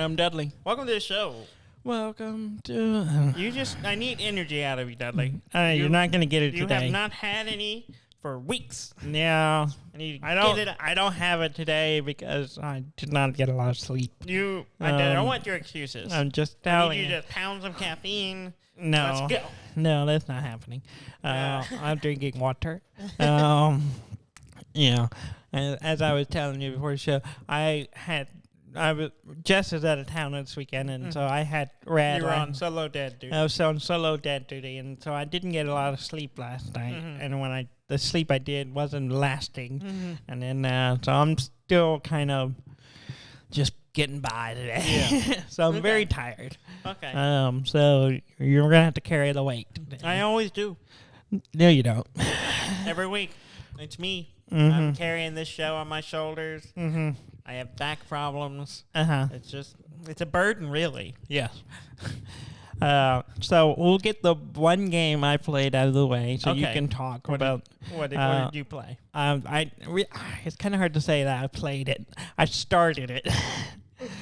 I'm Dudley. Welcome to the show. Welcome to... I need energy out of you, Dudley. You're not going to get it You today. have not had any for weeks. Yeah. I I don't have it today because I did not get a lot of sleep. I don't want your excuses. I'm just I telling need you to pound some caffeine. No. Let's go. No, that's not happening. I'm drinking water. Yeah. As I was telling you before the show, Jess is out of town this weekend, and so I had Rad. You were on solo dad duty. I was on solo dad duty, and so I didn't get a lot of sleep last night. And when the sleep I did wasn't lasting, and then so I'm still kind of just getting by today. Yeah. So I'm very tired. Okay. So you're gonna have to carry the weight today. I always do. No, you don't. Every week. It's me. I'm carrying this show on my shoulders. I have back problems. It's a burden, really. Yes. So we'll get the one game I played out of the way, so you can talk about. What did you play? It's kind of hard to say that I played it. I started it.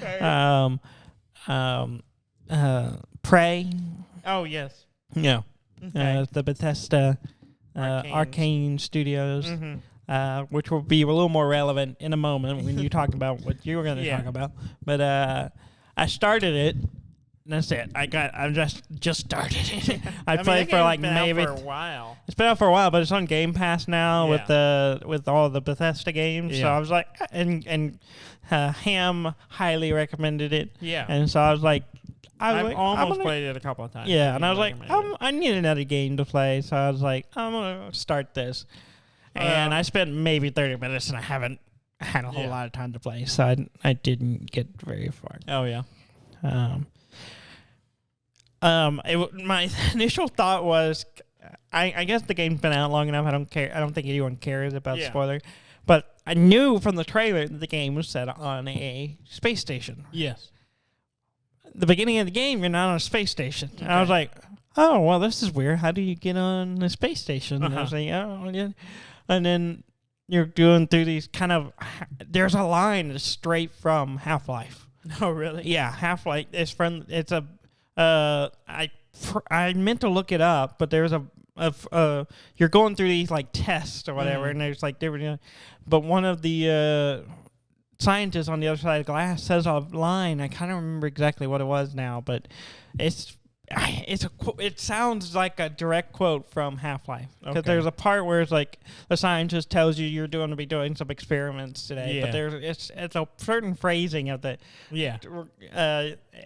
Okay. Prey. Oh yes. Yeah. Okay. The Bethesda Arcane Studios. Which will be a little more relevant in a moment when you talk about what you were going to talk about. But I started it. That's it. I just started it. I played for like maybe for a while. It's been out for a while, but it's on Game Pass now with all the Bethesda games. So I was like, and Ham highly recommended it. Yeah. And so I was like, I've almost played it a couple of times. Yeah, and I was like, I need another game to play. So I was like, I'm gonna start this. And I spent maybe 30 minutes, and I haven't had a whole lot of time to play, so I didn't get very far. Oh yeah. My initial thought was, I guess the game's been out long enough. I don't care. I don't think anyone cares about spoiler. But I knew from the trailer that the game was set on a space station. Yes. The beginning of the game, you're not on a space station. Okay. And I was like, oh, well, this is weird. How do you get on the space station? And I was like, oh, yeah. And then you're going through these kind of... There's a line that's straight from Half-Life. Oh, really? Yeah, Half-Life is from... It's a... I meant to look it up, but there's you're going through these like tests or whatever, and there's like different... But one of the scientists on the other side of the glass says a line. I kind of remember exactly what it was now, but it sounds like a direct quote from Half-Life, because there's a part where it's like the scientist tells you you're going to be doing some experiments today, but it's a certain phrasing of the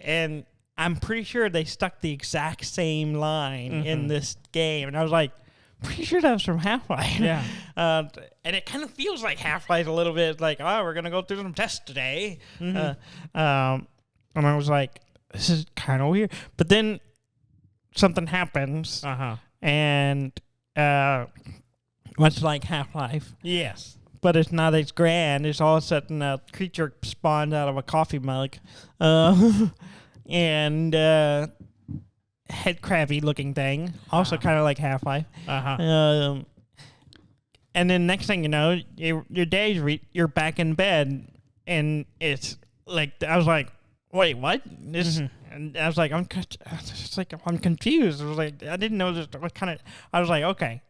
and I'm pretty sure they stuck the exact same line in this game, and I was like, pretty sure that was from Half-Life. Yeah. And it kind of feels like Half-Life a little bit, like, oh, we're gonna go through some tests today, and I was like, this is kind of weird, but then something happens, and much like Half-Life. Yes. But it's not as grand. It's all of a sudden a creature spawns out of a coffee mug, and head crabby looking thing, also kind of like Half-Life. And then next thing you know, you're back in bed, and it's like, I was like, wait, what? And I was like, I'm confused. I was like, I didn't know this. What kind of? I was like, okay.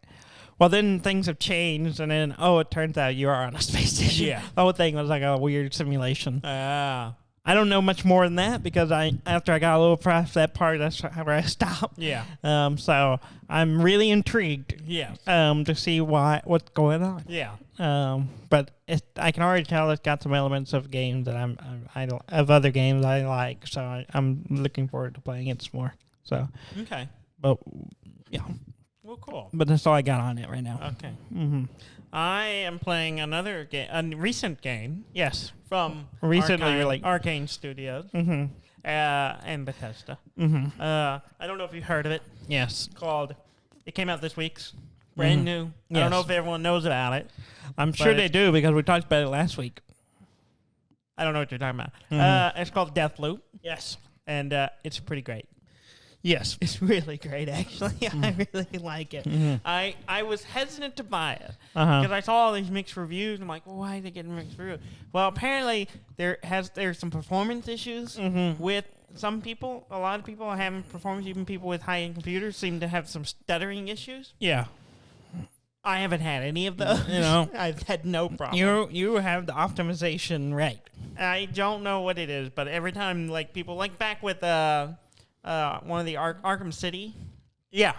Well, then things have changed, and then it turns out you are on a space station. Yeah. The whole thing was like a weird simulation. I don't know much more than that, because after I got a little past that part, that's where I stopped. Yeah. So I'm really intrigued. Yeah. To see what's going on. Yeah. But I can already tell it's got some elements of games that of other games I like. So I'm looking forward to playing it some more. So. Okay. But yeah. Well, cool. But that's all I got on it right now. Okay. I am playing another game, a recent game. Yes. From recently, Arcane Studios. And Bethesda. I don't know if you heard of it. Yes. It came out this week. Brand new. I don't know if everyone knows about it. I'm sure they do, because we talked about it last week. I don't know what you're talking about. It's called Deathloop. Yes. And it's pretty great. Yes. It's really great, actually. I really like it. Mm-hmm. I was hesitant to buy it because I saw all these mixed reviews. I'm like, well, why are they getting mixed reviews? Well, apparently there's some performance issues with some people. A lot of people are having performance. Even people with high-end computers seem to have some stuttering issues. Yeah. I haven't had any of those. I've had no problem. You have the optimization right. I don't know what it is, but every time, like, people, like back with one of the Arkham City. Yeah.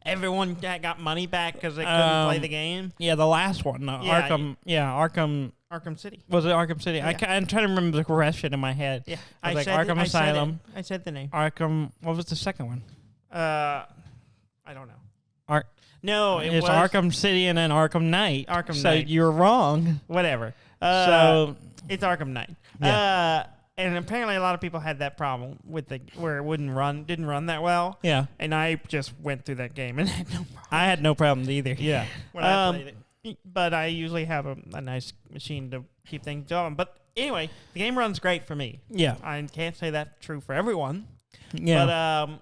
Everyone got money back because they couldn't play the game. Yeah, the last one. Arkham. Arkham City. Was it Arkham City? Yeah. I'm trying to remember the rest in my head. Yeah. I said Arkham Asylum. I said the name. Arkham. What was the second one? I don't know. No, it was Arkham City and then Arkham Knight. Knight. So you're wrong. Whatever. So it's Arkham Knight. Yeah. And apparently a lot of people had that problem with where it didn't run that well. Yeah. And I just went through that game and had no problem. I had no problem either. Yeah. When I played it. But I usually have a nice machine to keep things going. But anyway, the game runs great for me. Yeah. I can't say that's true for everyone. Yeah. But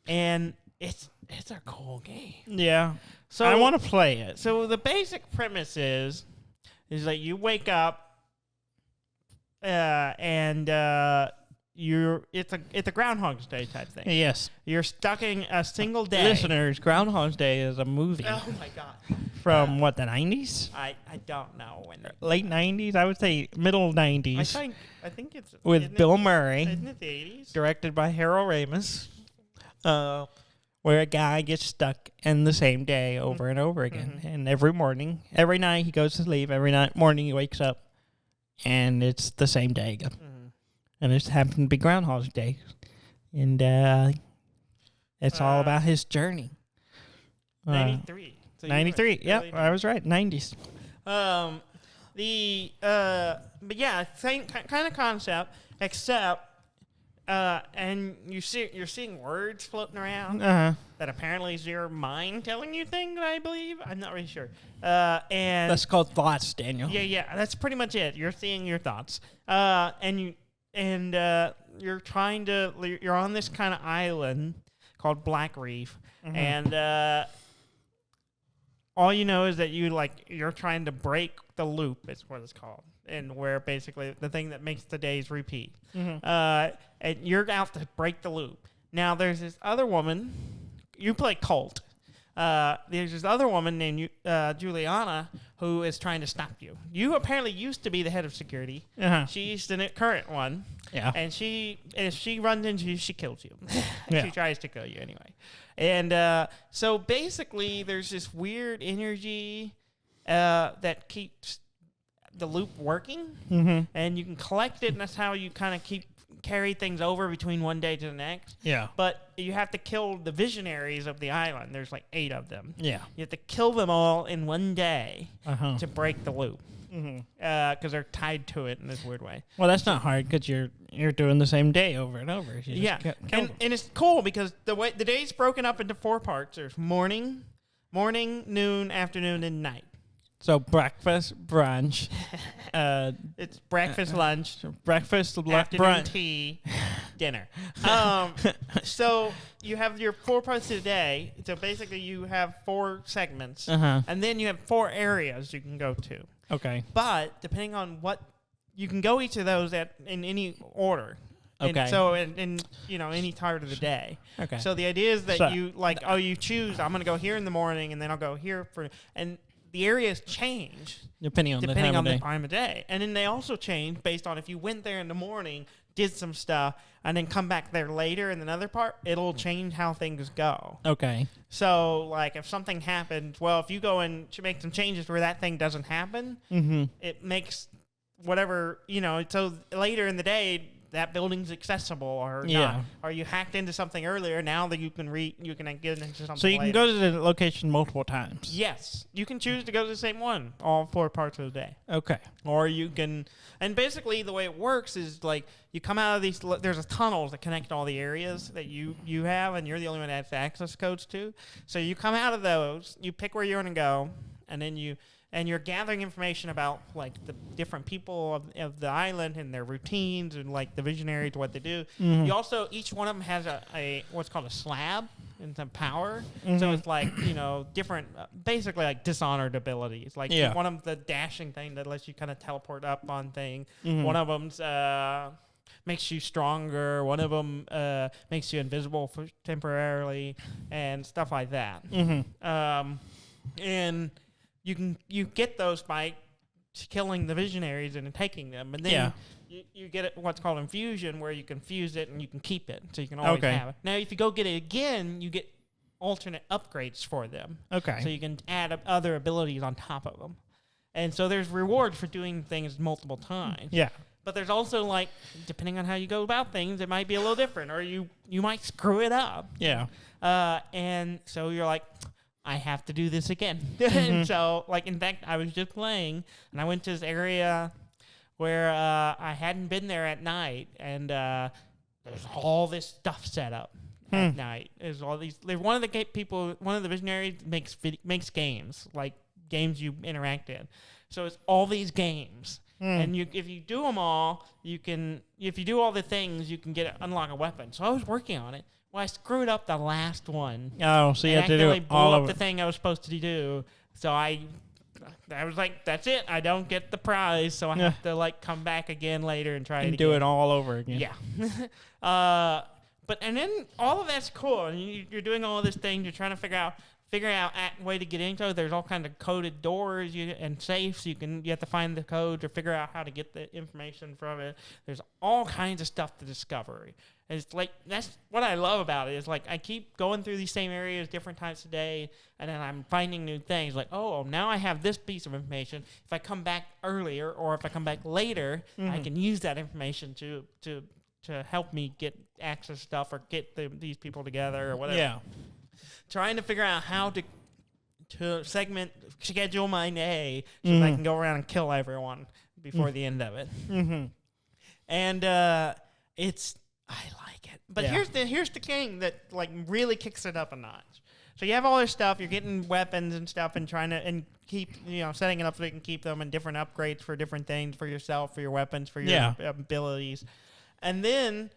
and it's a cool game. Yeah. So I want to play it. So the basic premise is that you wake up and it's a Groundhog's Day type thing. Yes. You're stuck in a single day. Listeners, Groundhog's Day is a movie. Oh my god. From what, the 90s? I don't know when. Late 90s? I would say middle 90s. I think it's with Bill Murray. Isn't it the 80s? Directed by Harold Ramis. Where a guy gets stuck in the same day over and over again. Mm-hmm. And every night he goes to sleep, morning he wakes up, and it's the same day again. Mm-hmm. And it happened to be Groundhog's Day. And it's all about his journey. 93. So 93, yeah, I was right, 90s. But yeah, same kind of concept, except... and you're seeing words floating around that apparently is your mind telling you things, I believe. I'm not really sure. And that's called thoughts, Daniel. Yeah, that's pretty much it. You're seeing your thoughts. You're on this kind of island called Black Reef, and all you know is that you're trying to break the loop, is what it's called. And where basically the thing that makes the days repeat. Mm-hmm. And you're out to break the loop. Now, there's this other woman. You play Colt. There's this other woman named Juliana who is trying to stop you. You apparently used to be the head of security. She's the current one. Yeah. And if she runs into you, she kills you. Yeah. She tries to kill you anyway. And so basically there's this weird energy that keeps the loop working, and you can collect it, and that's how you kind of carry things over between one day to the next. Yeah. But you have to kill the visionaries of the island. There's like 8 of them. Yeah. You have to kill them all in one day to break the loop. Because they're tied to it in this weird way. Well, that's not hard because you're doing the same day over and over. And it's cool because the day's broken up into 4 parts. There's morning, noon, afternoon, and night. So breakfast, brunch. It's breakfast, lunch, afternoon brunch, tea, dinner. So you have your 4 parts of the day. So basically, you have 4 segments, and then you have 4 areas you can go to. Okay. But depending on what you can go each of those in any order. Okay. And so in any part of the day. Okay. So the idea is that you choose. I'm going to go here in the morning, and then I'll go here and the areas change depending on the time of day. And then they also change based on if you went there in the morning, did some stuff, and then come back there later in another part, it'll change how things go. Okay. So, like, if something happens, if you go and make some changes where that thing doesn't happen, it makes whatever, so later in the day, that building's accessible or not. Or you hacked into something earlier, now that you can get into something So you can go to the location multiple times. Yes. You can choose to go to the same one all 4 parts of the day. Okay. Or you can, and basically the way it works is like you come out of these, there's a tunnels that connect all the areas that you have, and you're the only one that has access codes to. So you come out of those, you pick where you want to go, and then and you're gathering information about like the different people of the island and their routines and like the visionaries, what they do. You also, each one of them has a what's called a slab and some power. So it's like, different, basically like dishonored abilities. Like one of them, the dashing thing that lets you kind of teleport up on things. One of them's makes you stronger. One of them makes you invisible temporarily and stuff like that. And you get those by killing the visionaries and taking them, and then you get what's called infusion, where you can fuse it and you can keep it, so you can always have it. Now, if you go get it again, you get alternate upgrades for them. So you can add other abilities on top of them, and so there's rewards for doing things multiple times. But there's also, like, depending on how you go about things, it might be a little different, or you might screw it up. And so you're like, I have to do this again. And so, like, in fact, I was just playing, and I went to this area where I hadn't been there at night, and there's all this stuff set up at night. There's all these. One of the visionaries makes games, like games you interact in. So it's all these games. And if you do them all, if you do all the things, you can unlock a weapon. So I was working on it. Well, I screwed up the last one. Oh, so you had to do it all over. The thing I was supposed to do. So I was like, that's it. I don't get the prize. So I have to like come back again later and try it again. Do it all over again. And then all of that's cool. And you're doing all of this thing. You're trying to figure out a way to get into it. There's all kinds of coded doors and safes. You have to find the codes or figure out how to get the information from it. There's all kinds of stuff to discover. And it's like, that's what I love about it. Is like I keep going through these same areas different times a day, and then I'm finding new things. Like, oh, now I have this piece of information. If I come back earlier or if I come back later, I can use that information to help me get access stuff or get these people together or whatever. Trying to figure out how to schedule my day so that I can go around and kill everyone before the end of it. And I like it. But here's the thing that like really kicks it up a notch. So you have all this stuff, you're getting weapons and stuff and trying to keep setting it up so you can keep them, and different upgrades for different things for yourself, for your weapons, for your abilities. And then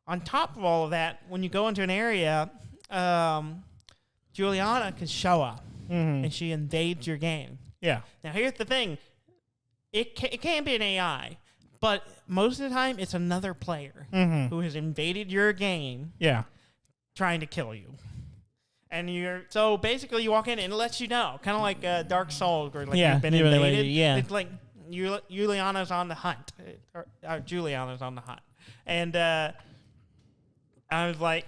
on top of all of that, when you go into an area, Juliana can show up and she invades your game. Now here's the thing. It can be an AI, but most of the time it's another player who has invaded your game trying to kill you. And so basically you walk in and it lets you know, kind of like Dark Souls, where like you've been invaded. It's like Juliana's on the hunt. Juliana's on the hunt. And I was like,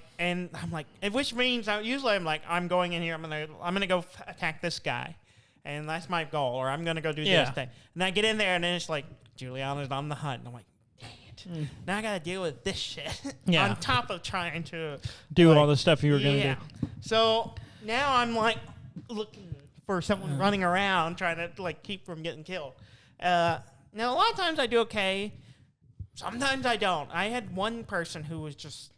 which means usually I'm like, I'm going in here. I'm gonna go attack this guy, and that's my goal. Or I'm gonna go do this thing. And I get in there, and then it's like Juliana's on the hunt. And I'm like, dang it! Now I gotta deal with this shit on top of trying to do all the stuff you were gonna do. So now I'm like looking for someone running around trying to like keep from getting killed. Now a lot of times I do okay. Sometimes I don't. I had one person who was just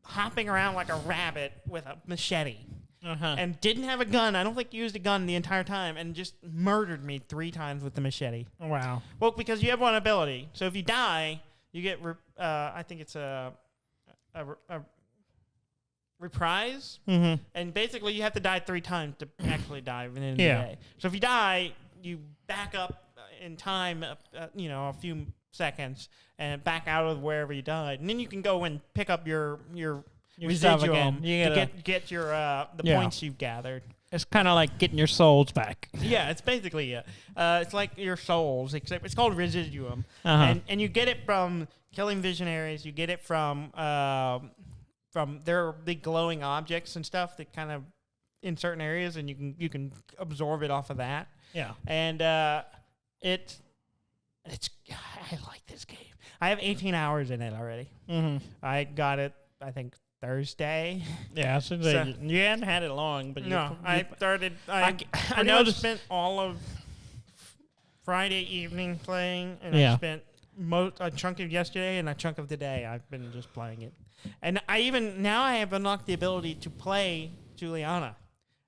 hopping around like a rabbit with a machete and didn't have a gun. I don't think he used a gun the entire time, and just murdered me 3 times with the machete. Wow. Well, because you have one ability. So if you die, you get, I think it's a reprise. And basically you have to die 3 times to actually die within the day. So if you die, you back up in time, a few seconds, and back out of wherever you died, and then you can go and pick up your residuum to get your the points you've gathered. It's kind of like getting your souls back. Yeah, it's basically it's like your souls, except it's called residuum, and you get it from killing visionaries. You get it from their big glowing objects and stuff that kind of in certain areas, and you can absorb it off of that. And it's I like this game. I have 18 hours in it already. I got it, I think, Thursday. Yeah, so you hadn't had it long, but I started. I noticed spent all of Friday evening playing, and I spent a chunk of yesterday and a chunk of today. I've been just playing it, and I have unlocked the ability to play Juliana.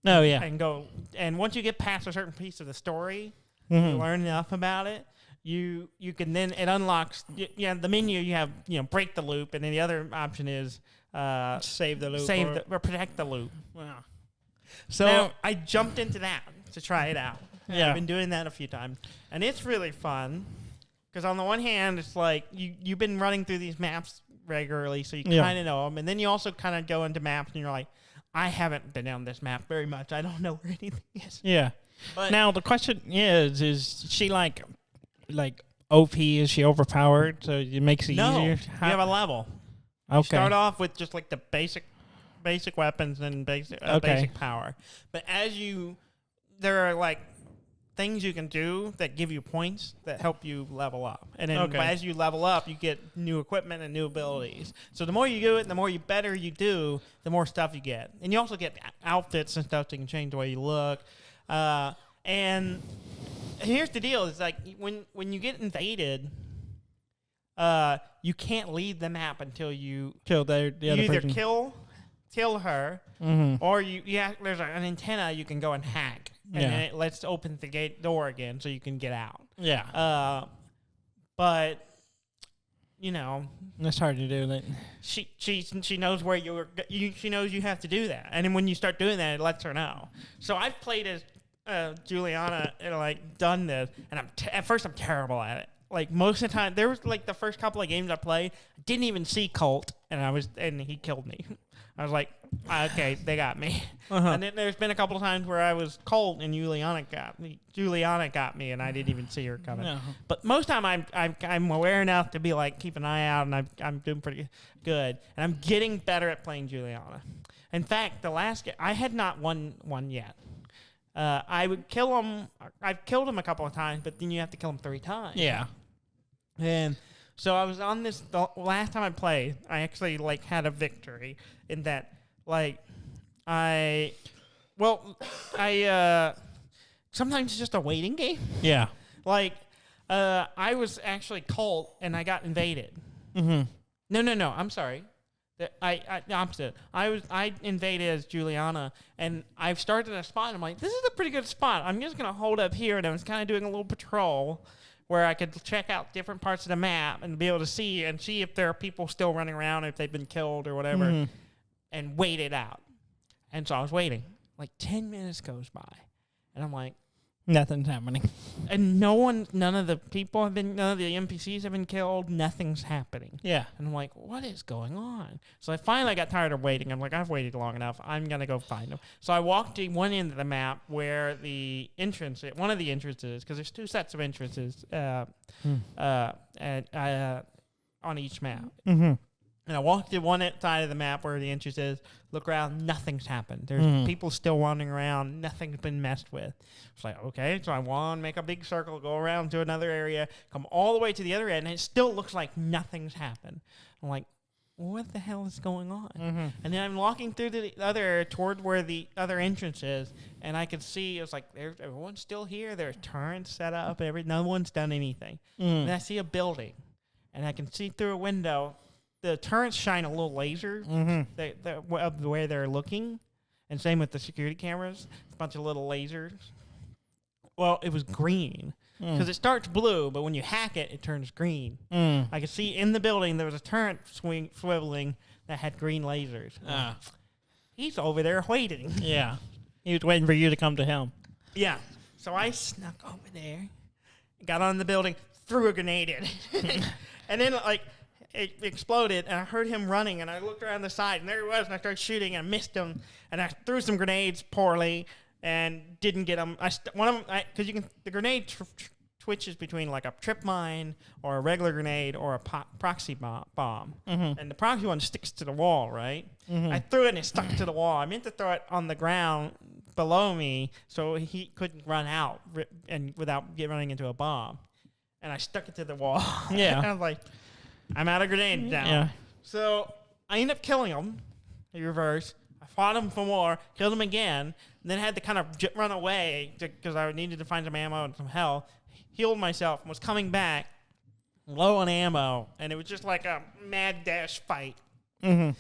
Oh, yeah. And go. And once you get past a certain piece of the story, Mm-hmm. you learn enough about it. You can then it unlocks. The menu you have. Break the loop, and then the other option is Save the loop. or protect the loop. Wow. So Now, I jumped into that to try it out. Yeah. I've been doing that a few times, and it's really fun. Because on the one hand, it's like you've been running through these maps regularly, so you kind of know them, and then you also kind of go into maps, and you're like, I haven't been on this map very much. I don't know where anything is. Yeah. But Now the question is she like OP? Is she overpowered? So it makes it no, easier. you have a level. Okay. You start off with just like the basic weapons and basic power, but there are like things you can do that give you points that help you level up, and then as you level up, you get new equipment and new abilities. So the more you do it, the more better you do, the more stuff you get, and you also get outfits and stuff that can change the way you look. And here's the deal: is like when you get invaded, you can't leave the map until you kill the other either person. kill her, or there's an antenna you can go and hack, and then it lets open the door again so you can get out. Yeah. But That's hard to do. That. she knows where she knows you have to do that, and then when you start doing that, it lets her know. So I've played as Juliana and done this, and at first I'm terrible at it. Like most of the time, there was like the first couple of games I played, I didn't even see Colt, and he killed me. I was like, okay, they got me. And then there's been a couple of times where I was Colt and Juliana got me, and I didn't even see her coming. No. But most of the time, I'm aware enough to be like keep an eye out, and I'm doing pretty good, and I'm getting better at playing Juliana. In fact, the last game I had not won one yet. I would kill him. I've killed him a couple of times, but then you have to kill him 3 times. Yeah. And so I was on this. The last time I played, I actually had a victory in that. Sometimes it's just a waiting game. Yeah. I was actually Colt and I got invaded. Mm-hmm. No. I'm sorry. Opposite. I invaded as Juliana, and I've started a spot. I'm like, this is a pretty good spot. I'm just gonna hold up here, and I was kind of doing a little patrol where I could check out different parts of the map and be able to see if there are people still running around, if they've been killed or whatever, and wait it out. And so I was waiting. 10 minutes goes by, and I'm like, nothing's happening. And none of the NPCs have been killed. Nothing's happening. Yeah. And I'm like, what is going on? So I finally got tired of waiting. I'm like, I've waited long enough. I'm going to go find them. So I walked to one end of the map where one of the entrances, because there's 2 sets of entrances on each map. Mm-hmm. And I walked to one side of the map where the entrance is, look around, nothing's happened. There's people still wandering around, nothing's been messed with. It's like, okay, so I make a big circle, go around to another area, come all the way to the other end, and it still looks like nothing's happened. I'm like, what the hell is going on? Mm-hmm. And then I'm walking through the other area toward where the other entrance is, and I could see, it was like, everyone's still here, there's turrets set up, no one's done anything. And I see a building, and I can see through a window. The turrets shine a little laser of the way they're looking, and same with the security cameras. It's a bunch of little lasers. Well, it was green because it starts blue, but when you hack it, it turns green. I could see in the building there was a turret swiveling that had green lasers. He's over there waiting. Yeah, he was waiting for you to come to him. Yeah, so I snuck over there, got on the building, threw a grenade in, and then it exploded, and I heard him running, and I looked around the side, and there he was, and I started shooting, and I missed him, and I threw some grenades poorly, and didn't get him. Because the grenade twitches between a trip mine, or a regular grenade, or a proxy bomb, and the proxy one sticks to the wall, right? I threw it, and it stuck to the wall. I meant to throw it on the ground below me, so he couldn't run out and without running into a bomb, and I stuck it to the wall. Yeah. I was like, I'm out of grenade now. Yeah. So I ended up killing him in reverse. I fought him for more, killed him again, and then had to kind of run away because I needed to find some ammo and some health. Healed myself and was coming back low on ammo, and it was just like a mad dash fight, and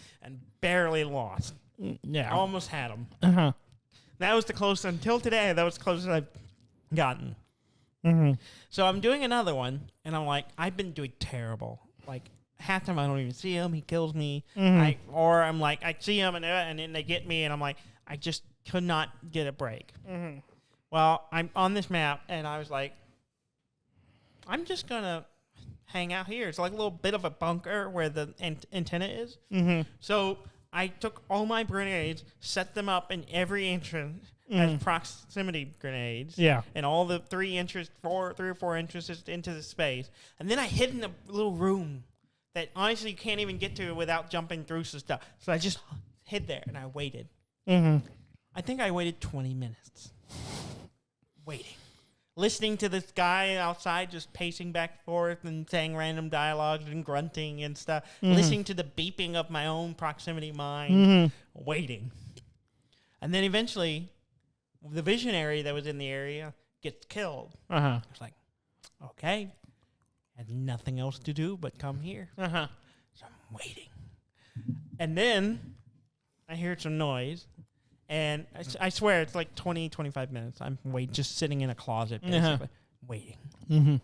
barely lost. Yeah. Almost had him. That was the closest until today. That was the closest I've gotten. Mm-hmm. So I'm doing another one, and I'm like, I've been doing terrible. Like half the time I don't even see him. He kills me. Or I'm like, I see him, and then they get me, and I'm like, I just could not get a break. Mm-hmm. Well, I'm on this map, and I was like, I'm just gonna hang out here. It's like a little bit of a bunker where the antenna is. Mm-hmm. So I took all my grenades, set them up in every entrance as proximity grenades. Yeah. And all the 3 or 4 entrances into the space. And then I hid in a little room that honestly you can't even get to without jumping through some stuff. So I just hid there and I waited. Mm-hmm. I think I waited 20 minutes. Waiting. Listening to this guy outside just pacing back and forth and saying random dialogues and grunting and stuff. Listening to the beeping of my own proximity mine. Waiting. And then eventually, the visionary that was in the area gets killed. I was like, okay. I had nothing else to do but come here. So I'm waiting. And then I hear some noise. And I swear it's like 20, 25 minutes. I'm just sitting in a closet, basically, waiting.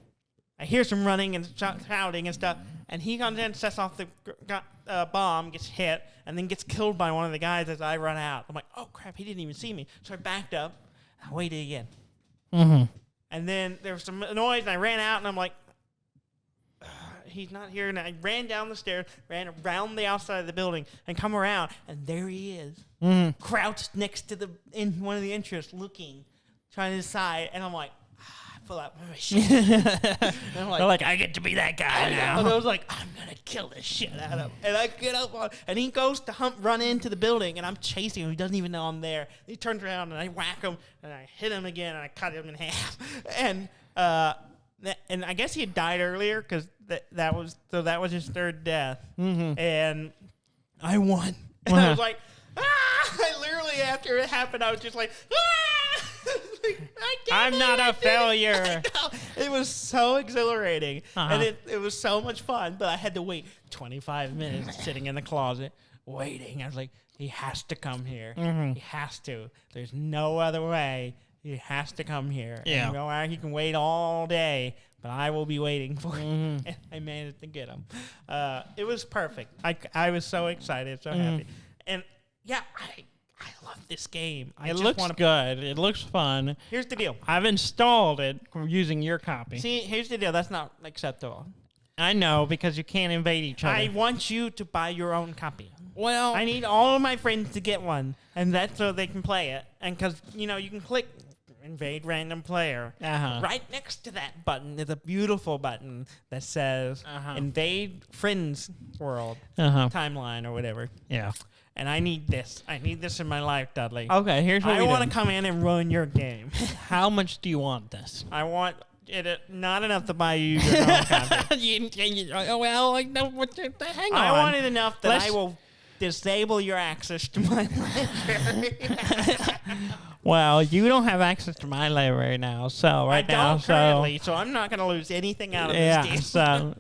I hear some running and shouting and stuff. And he comes in, sets off the bomb, gets hit, and then gets killed by one of the guys as I run out. I'm like, oh, crap, he didn't even see me. So I backed up. I waited again. And then there was some noise, and I ran out, and I'm like, he's not here. And I ran down the stairs, ran around the outside of the building, and come around, and there he is, crouched next to in one of the entrances, looking, trying to decide. And I'm like, I pull out my shit. And I'm like, I get to be that guy now. And I was like, I'm gonna kill this shit out of him. And I get up on, and he goes to run into the building, and I'm chasing him. He doesn't even know I'm there. He turns around, and I whack him, and I hit him again, and I cut him in half. And I guess he had died earlier because that was his third death. And I won. And I was like, I literally, after it happened, I was just like, I'm not a failure. It was so exhilarating. And it was so much fun, but I had to wait 25 minutes sitting in the closet waiting. I was like, he has to come here. He has to. There's no other way. He has to come here. Yeah. And, you know, he can wait all day, but I will be waiting for him. And I managed to get him. It was perfect. I was so excited, so happy. And, yeah, I love this game. It looks good. It looks fun. Here's the deal. I've installed it using your copy. See, here's the deal. That's not acceptable. I know, because you can't invade each other. I want you to buy your own copy. Well, I need all of my friends to get one, and that's so they can play it. And because, you know, you can click invade random player. Right next to that button is a beautiful button that says invade friends world timeline or whatever. Yeah. And I need this. I need this in my life, Dudley. Okay, here's what I want to come in and ruin your game. How much do you want this? I want it not enough to buy you your own copy. Well, hang on. I want it enough that I will disable your access to my library. Well, you don't have access to my library now, so I don't currently, so I'm not going to lose anything out of this game. So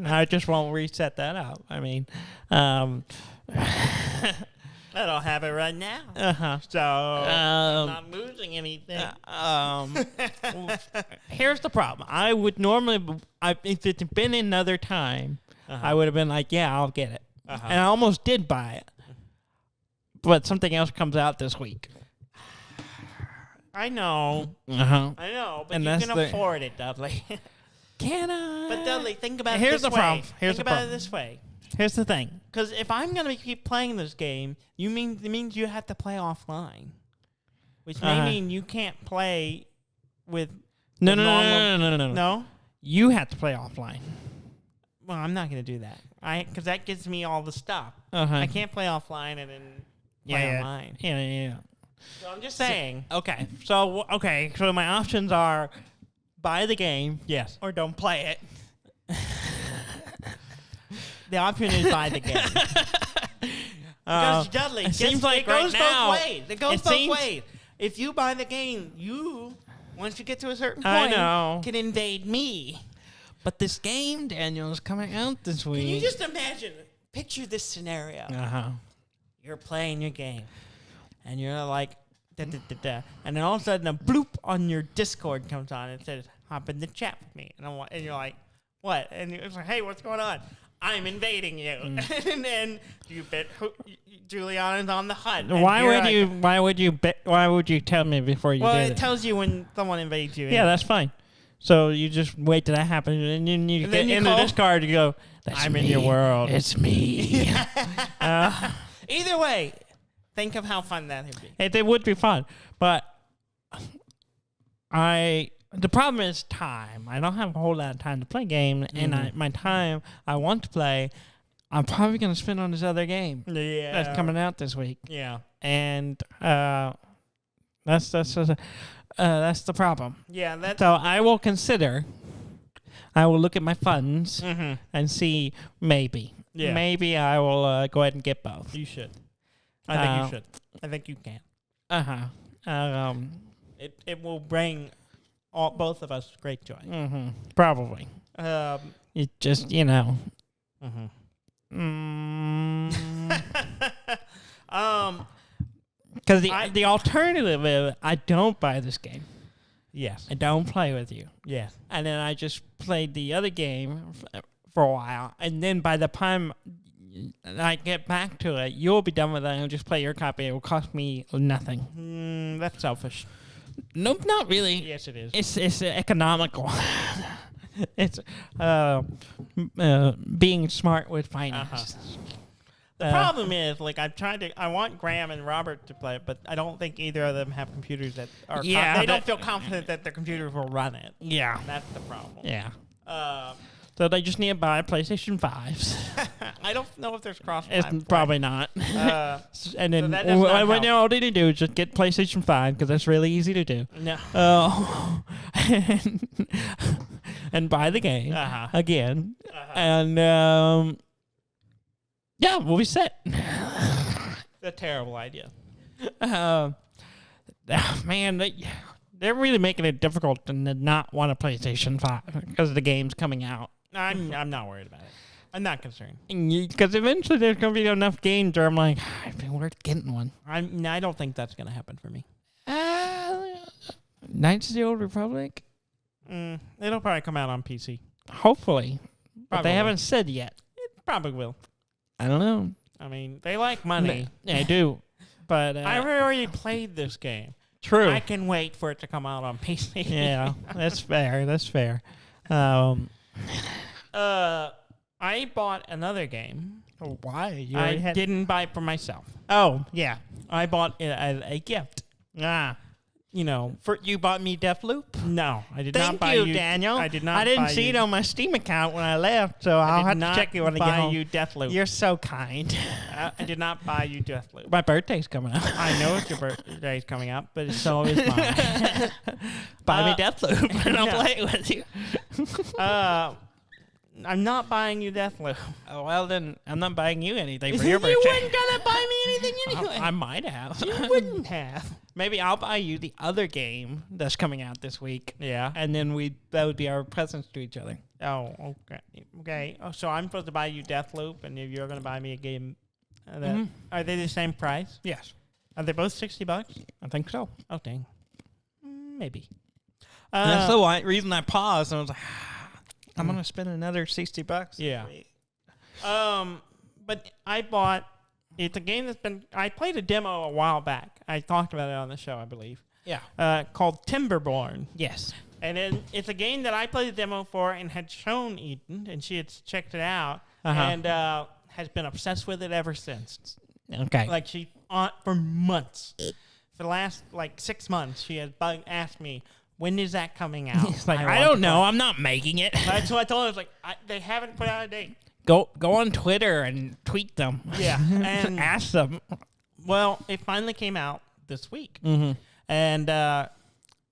I just won't reset that up. I mean, I don't have it right now. So I'm not losing anything. Here's the problem. I would normally, if it's been another time, I would have been like, yeah, I'll get it. And I almost did buy it. But something else comes out this week. I know. I know, but you can afford it, Dudley. Can I? But Dudley, think about it Here's this the way. problem. Here's think the about problem. it this way. Here's the thing. Because if I'm going to keep playing this game, it means you have to play offline. Which may mean you can't play with No. No? You have to play offline. Well, I'm not going to do that. Because that gives me all the stuff. I can't play offline and then play online. Yeah. So I'm just saying. Okay. So my options are buy the game. Yes. Or don't play it. The option is buy the game. Because Dudley, it seems like it goes right now, both ways. It goes both ways. If you buy the game, once you get to a certain point, can invade me. But this game, Daniel, is coming out this week. Can you just imagine? Picture this scenario. You're playing your game, and you're like, Da, da, da, da. And then all of a sudden, a bloop on your Discord comes on and says, "Hop in the chat with me." And you're like, "What?" And it's like, "Hey, what's going on? I'm invading you." And then you bet Juliana's on the hunt. Why would you tell me before you Well, did it tells you when someone invades you. Yeah, that's fine. So you just wait till that happens, and then you get in the Discord. You go, I'm in your world. It's me. Either way, think of how fun that would be. It would be fun, but the problem is time. I don't have a whole lot of time to play game, and my time I want to play, I'm probably going to spend on this other game that's coming out this week. Yeah, and that's the problem. Yeah, so I will consider. I will look at my funds and see maybe. Yeah. Maybe I will go ahead and get both. You should. I think you should. I think you can. It will bring both of us great joy. Probably. It just, because the alternative is I don't buy this game. Yes. I don't play with you. Yes. And then I just played the other game for a while, and then by the time I get back to it, you'll be done with it, and I'll just play your copy. It will cost me nothing. That's selfish. Nope, not really. Yes, it is. It's economical. It's being smart with finance. The problem is, like, I want Graham and Robert to play it, but I don't think either of them have computers that are. They don't feel confident that their computers will run it. Yeah, that's the problem. Yeah. So they just need to buy PlayStation 5s. I don't know if there's cross-platform. It's probably not. And then all they need to do is just get PlayStation 5 because that's really easy to do. No. And buy the game again. And yeah, we'll be set. A terrible idea. Man, they're really making it difficult to not want a PlayStation 5 because the game's coming out. I'm not worried about it. I'm not concerned. Because eventually there's going to be enough games where I'm like, I'd be worth getting one. I don't think that's going to happen for me. Knights of the Old Republic? It'll probably come out on PC. Hopefully. But they haven't said yet. It probably will. I don't know. I mean, they like money. Yeah, I do. But I've already played this game. True. I can wait for it to come out on PC. Yeah, that's fair. That's fair. I bought another game. Why? I didn't buy it for myself. Oh, yeah. I bought it as a gift. You bought me Deathloop? No, I did not buy you. Thank you, Daniel. I did not. I didn't see it on my Steam account when I left, so I'll have to check it when I get home. You Deathloop. You're so kind. I did not buy you Deathloop. My birthday's coming up. I know it's your birthday's coming up, but so is mine. Buy me Deathloop, and I'll play it with you. I'm not buying you Deathloop. Oh, well, then I'm not buying you anything for your birthday. You weren't gonna buy me anything anyway. I might have. You wouldn't have. Maybe I'll buy you the other game that's coming out this week. Yeah. And then that would be our presents to each other. Oh, okay. Okay. Oh, so I'm supposed to buy you Deathloop, and you're going to buy me a game. Are they the same price? Yes. Are they both $60? I think so. Oh, dang. Maybe. That's the reason I paused. And I was like, I'm going to spend another $60. Yeah. But I bought... It's a game I played a demo a while back. I talked about it on the show, I believe. Yeah. Called Timberborn. Yes. And then it's a game that I played a demo for and had shown Eden, and she had checked it out and has been obsessed with it ever since. Okay. Like for months. For the last 6 months, she has asked me, when is that coming out? It's like, I don't know. I'm not making it. That's what I told her. I was like, they haven't put out a date. Go on Twitter and tweet them. Yeah. And ask them. Well, it finally came out this week. Mm-hmm. And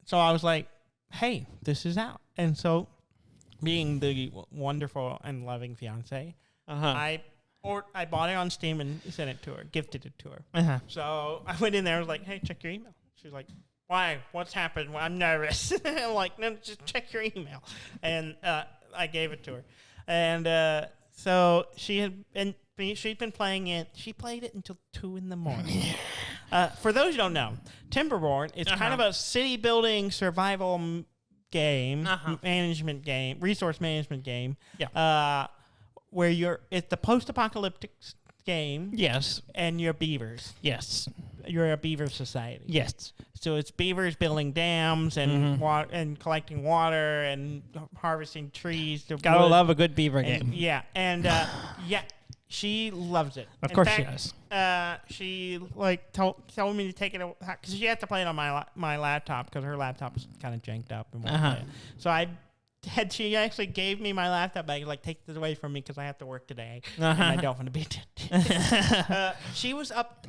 so I was like, hey, this is out. And so, being the wonderful and loving fiance, I bought it on Steam and sent it to her, gifted it to her. So I went in there, I was like, hey, check your email. She's like, why? What's happened? Well, I'm nervous. I'm like, no, just check your email. And I gave it to her. And so she'd been playing it. She played it until 2 a.m. For those who don't know, Timberborn is kind of a city building survival game, management game, resource management game. Yeah. Where it's the post-apocalyptic game. Yes. And you're beavers. Yes. You're a beaver society. Yes. So it's beavers building dams and and collecting water and harvesting trees. Gotta love a good beaver game. Yeah, and she loves it. Of course she does. She told me to take it because she had to play it on my laptop because her laptop's kind of janked up and won't play it. So she actually gave me my laptop back, take this away from me because I have to work today and I don't want to be. She was up.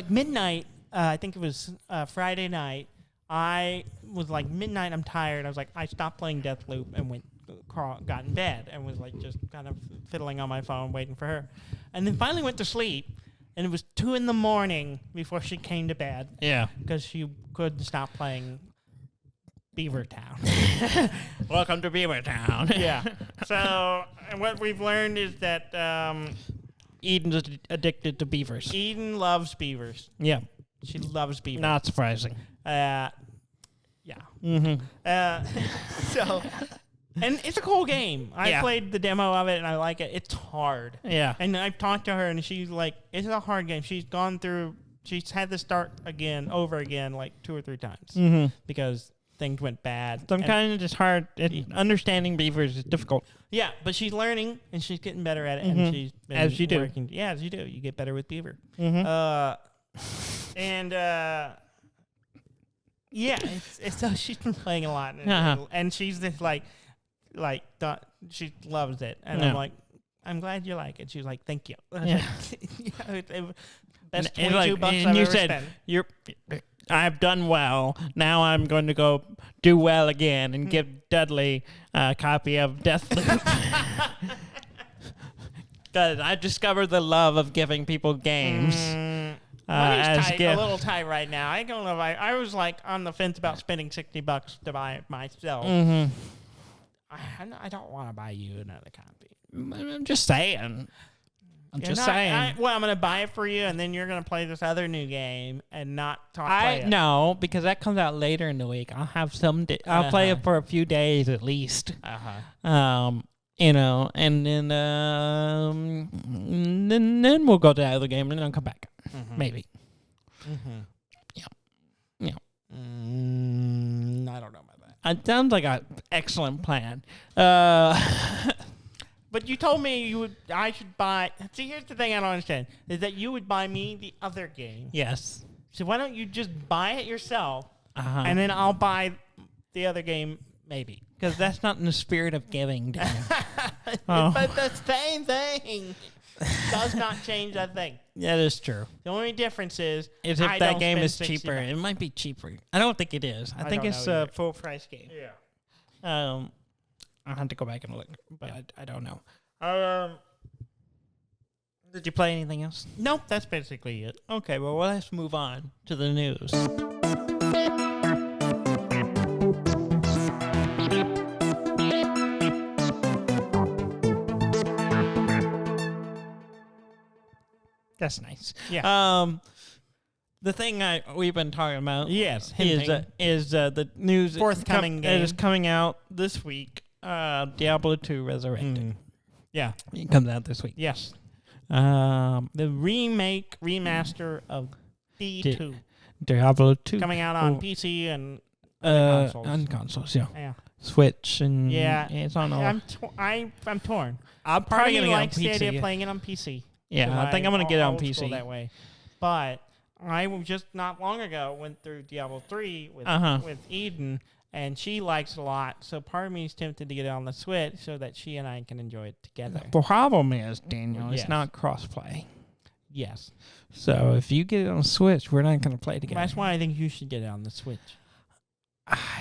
Midnight. I think it was Friday night. I was midnight. I'm tired. I was I stopped playing Deathloop and got in bed and was just kind of fiddling on my phone, waiting for her, and then finally went to sleep. And it was 2 a.m. before she came to bed. Yeah, because she couldn't stop playing Beaver Town. Welcome to Beaver Town. Yeah. So what we've learned is that Eden's addicted to beavers. Eden loves beavers. Yeah. She loves beavers. Not surprising. Yeah. Mm-hmm. So, and it's a cool game. I played the demo of it and I like it. It's hard. Yeah. And I've talked to her and she's it's a hard game. She's had to start over again 2 or 3 times because things went bad. Some kind of just hard. Understanding beavers is difficult. Yeah, but she's learning and she's getting better at it. And she's been as you working. do. Yeah, as you do. You get better with beaver. Mm-hmm. So she's been playing a lot, and she's just she loves it, and I'm glad you like it. She was thank you. Yeah. That's $22 and you said spent. I've done well. Now I'm going to go do well again and give Dudley a copy of Deathloop. Because I discovered the love of giving people games. Money's tight, a little tight right now. I don't know if I was on the fence about spending $60 to buy it myself. Mm-hmm. I don't want to buy you another copy. I'm just saying. I'm going to buy it for you, and then you're going to play this other new game and not play it. No, because that comes out later in the week. I'll have I'll play it for a few days at least. And then we'll go to the other game, and then I'll come back. Maybe. Yeah. I don't know about that. It sounds like an excellent plan. But you told me I should buy. See, here's the thing I don't understand is that you would buy me the other game. Yes. So why don't you just buy it yourself, and then I'll buy the other game maybe. Because that's not in the spirit of giving, Dan. But the same thing does not change that thing. That is true. The only difference is if that game is cheaper. It might be cheaper. I don't think it is. I think it's a full price game. Yeah. I'll have to go back and look, but I don't know. Did you play anything else? Nope, that's basically it. Okay, well, let's move on to the news. That's nice. Yeah. The thing we've been talking about, yes, is the news forthcoming game. It is coming out this week. Diablo 2 Resurrected. Yeah, it comes out this week. Yes. The remaster of D2. Diablo 2 coming out on PC and consoles. On consoles, yeah. Switch and it's on all. I'm torn. I'm probably gonna like the idea of playing it on PC. Yeah, I think I'm gonna get it on PC that way. But I just not long ago went through Diablo 3 with Eden, and she likes it a lot. So part of me is tempted to get it on the Switch so that she and I can enjoy it together. The problem is, Daniel, it's not cross-play. Yes. So if you get it on Switch, we're not going to play together. That's why I think you should get it on the Switch.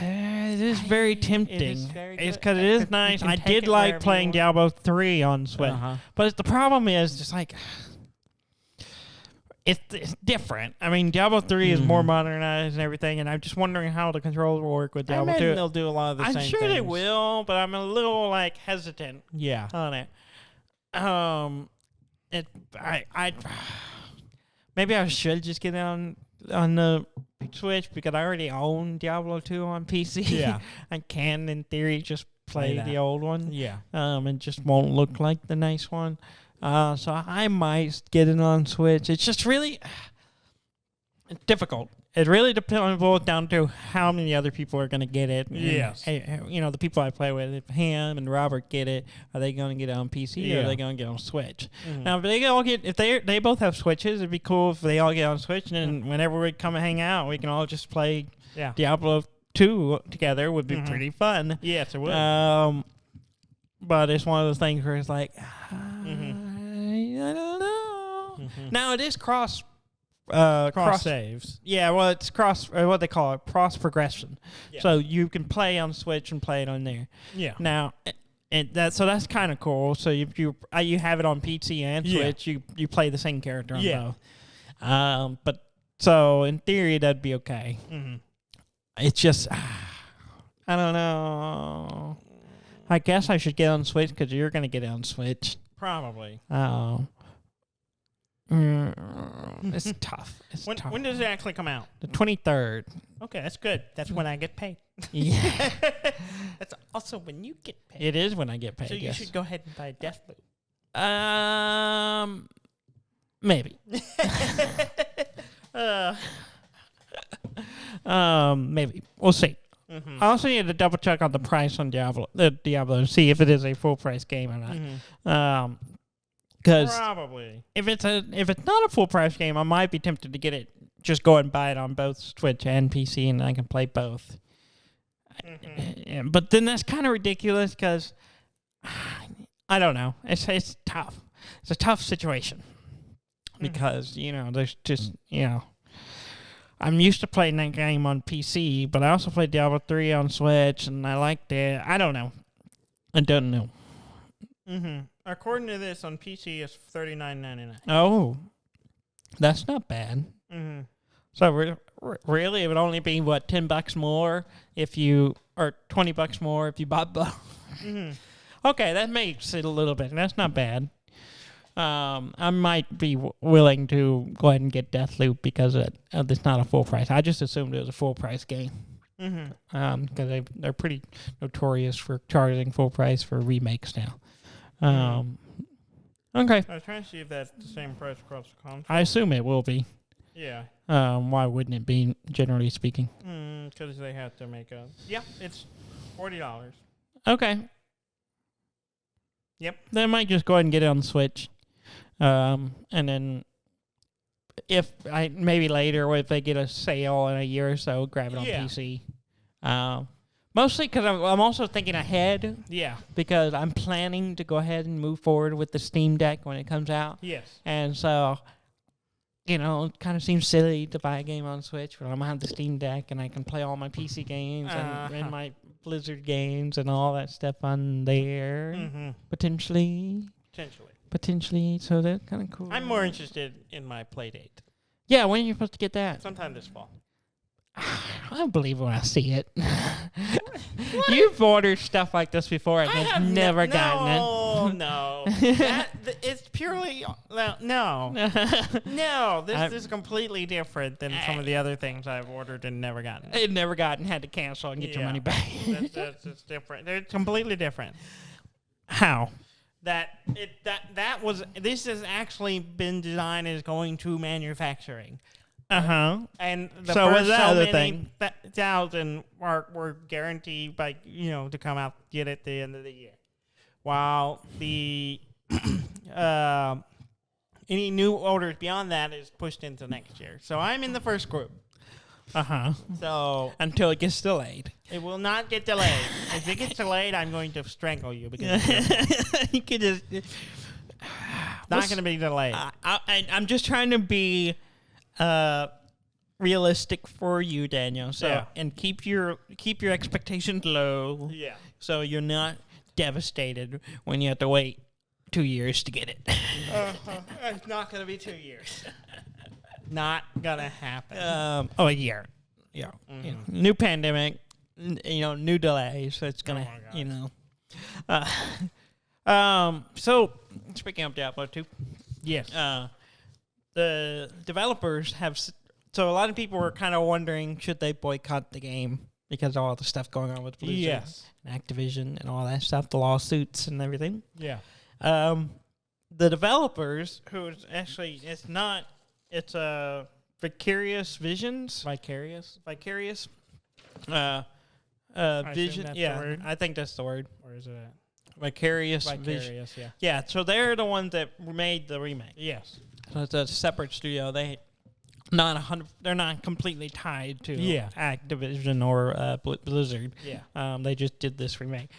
It is very tempting. It's because it is nice. I did like playing Diablo 3 on Switch. But the problem is just it's different. I mean, Diablo 3 is more modernized and everything, and I'm just wondering how the controls will work with Diablo 2. They'll do a lot of the same things. I'm sure they will, but I'm a little hesitant. On it. Maybe I should just get it on on the Switch because I already own Diablo 2 on PC. Yeah. I can, in theory, just play the old one. Yeah. It just won't look like the nice one. So I might get it on Switch. It's just really difficult. It really boils down to how many other people are going to get it. Yes. The people I play with, if Ham and Robert get it, are they going to get it on PC or are they going to get it on Switch? Mm-hmm. Now, if they both have Switches, it'd be cool if they all get on Switch, and then whenever we come and hang out, we can all just play Diablo 2 together. Would be pretty fun. Yes, it would. But it's one of those things where it's like, I don't know. Now, it is cross saves. Yeah, well, it's what they call it, cross progression. Yeah. So you can play on Switch and play it on there. Yeah. Now, that's kind of cool. So if you have it on PC and Switch, you play the same character on both. But so in theory that'd be okay. Mm-hmm. It's just I don't know. I guess I should get on Switch because you're gonna get it on Switch. Probably. Oh. It's tough. When does it actually come out? The 23rd. Okay, that's good. That's when I get paid. Yeah. That's also when you get paid. It is when I get paid. So you should go ahead and buy Deathloop. Maybe. Maybe. We'll see. Mm-hmm. I also need to double check on the price on Diablo and see if it is a full price game or not. Mm-hmm. Because probably if it's not a full price game, I might be tempted to get it. Just go and buy it on both Switch and PC, and I can play both. Mm-hmm. But then that's kind of ridiculous because I don't know. It's tough. It's a tough situation because there's just I'm used to playing that game on PC, but I also played Diablo 3 on Switch, and I liked it. I don't know. I don't know. Mm-hmm. According to this, on PC, it's $39.99. Oh, that's not bad. Mm-hmm. So really, it would only be $10 more or $20 more if you bought both. Mm-hmm. Okay, that makes it a little bit. That's not bad. I might be willing to go ahead and get Deathloop because it's not a full price. I just assumed it was a full price game. Mm-hmm. Because they're pretty notorious for charging full price for remakes now. Okay. I was trying to see if that's the same price across the console. I assume it will be. Yeah. Why wouldn't it be, generally speaking? Because they have to make a... Yeah, it's $40. Okay. Yep. Then I might just go ahead and get it on the Switch. And then if maybe later, or if they get a sale in a year or so, grab it on PC. Mostly because I'm also thinking ahead. Yeah. Because I'm planning to go ahead and move forward with the Steam Deck when it comes out. Yes. And so, it kind of seems silly to buy a game on Switch, but I'm going to have the Steam Deck and I can play all my PC games and my Blizzard games and all that stuff on there. Mm-hmm. Potentially. So that's kind of cool. I'm more interested in my Playdate. Yeah, when are you supposed to get that? Sometime this fall. I don't believe when I see it. You've ordered stuff like this before and have never gotten it. No. It's purely... No. No. This is completely different than some of the other things I've ordered and never gotten. Never gotten, had to cancel and get your money back. That's different. They're completely different. How? This has actually been designed as going to manufacturing. And the first thing 1,000 were guaranteed to come out get at the end of the year, while the any new orders beyond that is pushed into next year. So I'm in the first group. So until it gets delayed, it will not get delayed. If it gets delayed, I'm going to strangle you because you could just not going to be delayed. I'm just trying to be realistic for you, Daniel. So and keep your expectations low. Yeah. So you're not devastated when you have to wait 2 years to get it. It's not going to be 2 years. Not gonna happen. A year. Yeah. Mm-hmm. New pandemic. New delays. So it's gonna. So speaking of Diablo 2, yes. The developers have So a lot of people were kind of wondering, should they boycott the game because of all the stuff going on with Blizzard and Activision and all that stuff, the lawsuits and everything. Yeah. The developers, who's actually, it's Vicarious Visions. Vicarious? Vicarious. Vision. Vision. That's Yeah, the word? I think that's the word. Or is it Vicarious Vision. Vicarious, yeah. Yeah, so they're the ones that made the remake. Yes. So it's a separate studio. They're not completely tied to Activision or Blizzard. Yeah. They just did this remake.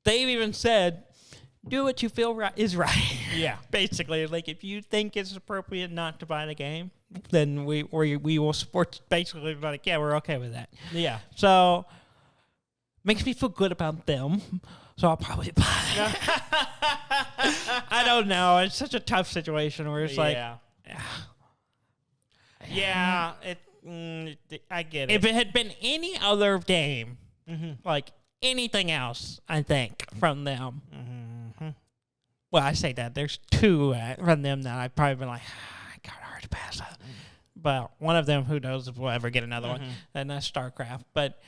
They've even said, do what you feel is right. Yeah. Basically, like if you think it's appropriate not to buy the game, then we will support. Basically, like we're okay with that. Yeah. So makes me feel good about them. So I'll probably buy it. I don't know. It's such a tough situation where it's like, yeah, I get it. If it had been any other game, like anything else, I think from them. Well, I say that there's two from them that I've probably been like, I got hard to pass up. But one of them, who knows if we'll ever get another one, and that's StarCraft. But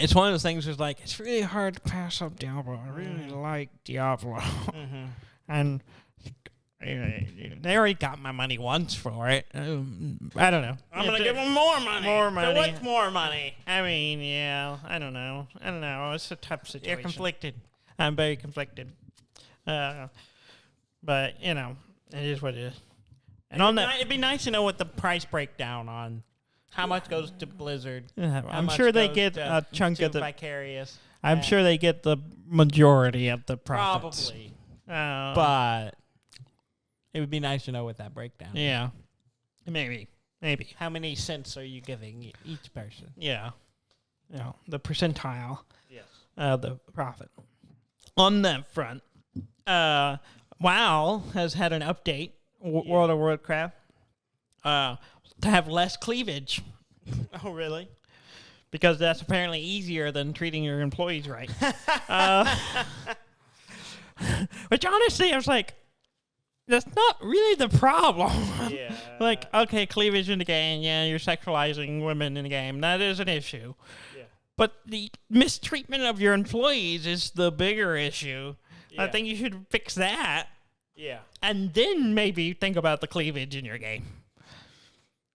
it's one of those things where like, it's really hard to pass up Diablo. I really like Diablo. And they already got my money once for it. I don't know. I'm going to give them more money. More money. So what's more money? I mean, yeah, I don't know. It's a tough situation. You're conflicted. I'm very conflicted. But, it is what it is. And on that, it'd be nice to know what the price breakdown on how much goes to Blizzard. I'm sure they get a chunk of the Vicarious. I'm sure they get the majority of the profits. Probably. But it would be nice to know what that breakdown is. Yeah. Maybe. How many cents are you giving each person? Yeah. The percentile. Yes. The profit. On that front, WoW has had an update, World of Warcraft, to have less cleavage. Oh, really? Because that's apparently easier than treating your employees right. Which honestly, I was like, that's not really the problem. Yeah. Like, okay, cleavage in the game, you're sexualizing women in the game. That is an issue. Yeah. But the mistreatment of your employees is the bigger issue. Yeah. I think you should fix that. Yeah. And then maybe think about the cleavage in your game.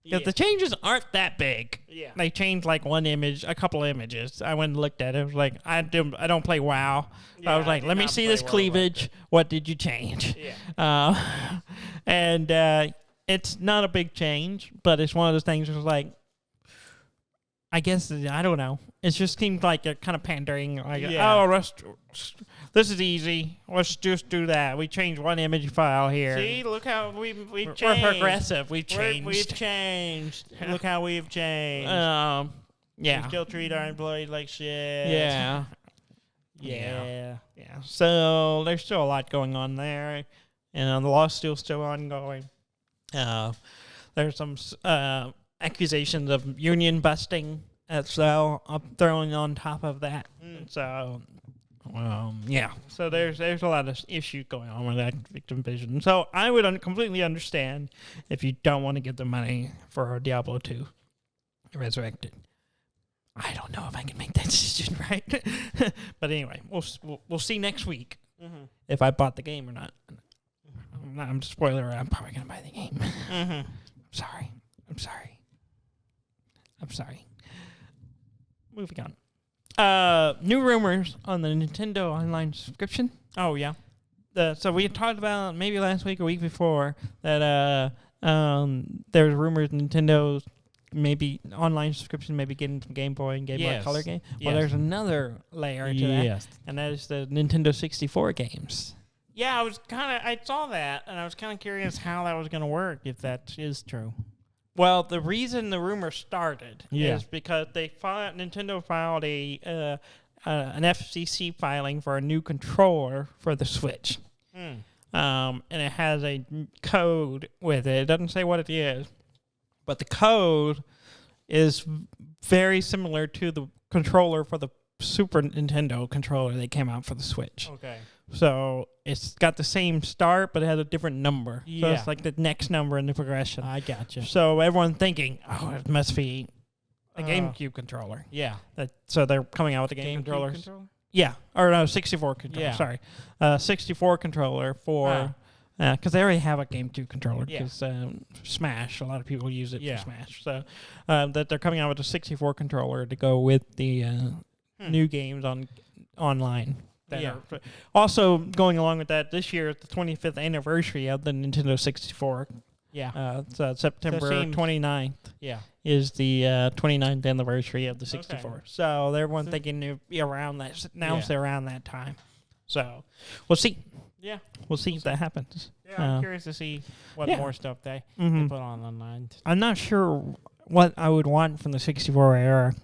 Because the changes aren't that big. Yeah. They changed like one image, a couple of images. I went and looked at it. I was like, I don't play WoW. Yeah, I was like, let me see this cleavage. What did you change? Yeah. And it's not a big change, but it's one of those things where it's like, I guess, I don't know. It just seems like a kind of pandering. Like, this is easy. Let's just do that. We changed one image file here. See, look how we've changed. We're progressive. We've changed. We've changed. Look how we've changed. Yeah. We still treat our employees like shit. Yeah. Yeah. So there's still a lot going on there, and the law's still ongoing. There's some accusations of union busting as well, thrown on top of that. So, So there's a lot of issues going on with Activision. So I would completely understand if you don't want to get the money for Diablo 2 Resurrected. I don't know if I can make that decision right. But anyway, we'll see next week if I bought the game or not. I'm spoiler. I'm probably gonna buy the game. I'm sorry. Moving on. New rumors on the Nintendo Online subscription. Oh yeah. So we had talked about maybe last week or week before that there's rumors Nintendo's maybe online subscription, maybe getting some Game Boy and Game Boy Color game. Well, there's another layer to that, and that is the Nintendo 64 games. Yeah, I saw that, and I was kind of curious how that was going to work, if that is true. Well, the reason the rumor started is because Nintendo filed an FCC filing for a new controller for the Switch. And it has a code with it. It doesn't say what it is, but the code is very similar to the controller for the Super Nintendo controller that came out for the Switch. Okay. So it's got the same start, but it has a different number. Yeah. So it's like the next number in the progression. I gotcha. So everyone's thinking, oh, it must be a GameCube controller. Yeah. So they're coming out with the game controllers. controller? Yeah. Or no, 64 controller. Yeah. Sorry. 64 controller for... Because they already have a GameCube controller. Because Smash, a lot of people use it for Smash. So that they're coming out with a 64 controller to go with the new games online. Also, going along with that, this year is the 25th anniversary of the Nintendo 64. Yeah. So September 29th is the 29th anniversary of the 64. Okay. So everyone's thinking it'll be around that, announced around that time. So we'll see. Yeah. We'll see if that happens. Yeah, I'm curious to see what more stuff they put on online. I'm not sure what I would want from the 64 era.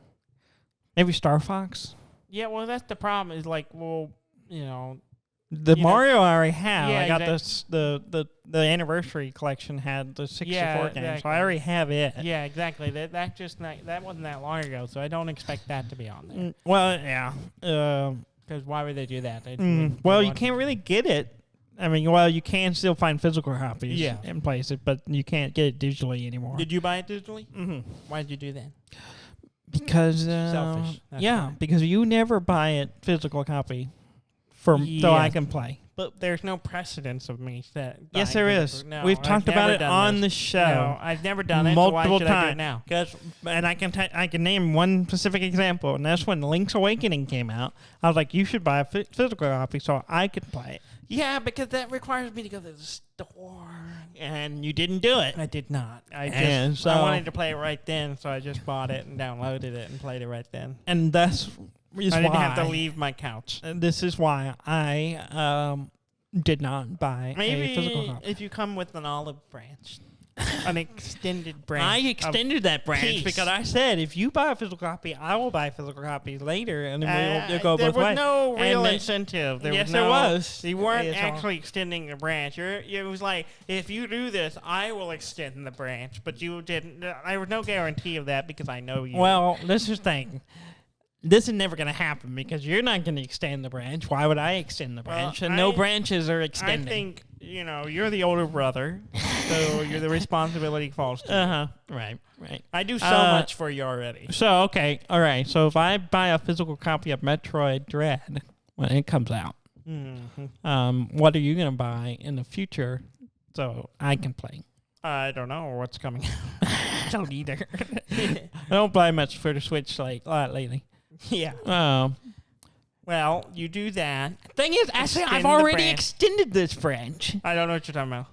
Maybe Star Fox? Yeah, well, that's the problem. Is like, well, the Mario I already have. Yeah, I got the anniversary collection had the 64 game, so I already have it. Yeah, exactly. That wasn't that long ago, so I don't expect that to be on there. Well, yeah. Because why would they do that? Well, you can't really get it. I mean, you can still find physical copies in places, but you can't get it digitally anymore. Did you buy it digitally? Mm-hmm. Why did you do that? Because selfish. Because you never buy a physical copy so I can play. But there's no precedence of me that. Yes, there is. No, We've talked about it on the show. No, I've never done it. Multiple so why should I do it now? And I can name one specific example, and that's when Link's Awakening came out. I was like, you should buy a physical copy so I could play it. Yeah, because that requires me to go to the store. And you didn't do it. I did not. I wanted to play it right then, so I just bought it and downloaded it and played it right then. And that's I didn't have to leave my couch. And this is why I did not buy a physical copy. If you come with an olive branch. An extended branch. I extended that branch because I said, if you buy a physical copy, I will buy physical copies later, and then we'll go both ways. There was no real incentive. There was. You weren't actually extending the branch. It was like, if you do this, I will extend the branch, but you didn't. There was no guarantee of that because I know you. Well, this is the thing. This is never going to happen because you're not going to extend the branch. Why would I extend the branch? And no branches are extending. I think, you're the older brother, so the responsibility falls to you. Right. I do so much for you already. So, okay. All right. So if I buy a physical copy of Metroid Dread when it comes out, what are you going to buy in the future so I can play? I don't know what's coming out. I don't either. I don't buy much for the Switch lately. Yeah. Well, you do that. Thing is, actually, I've already extended this branch. I don't know what you're talking about.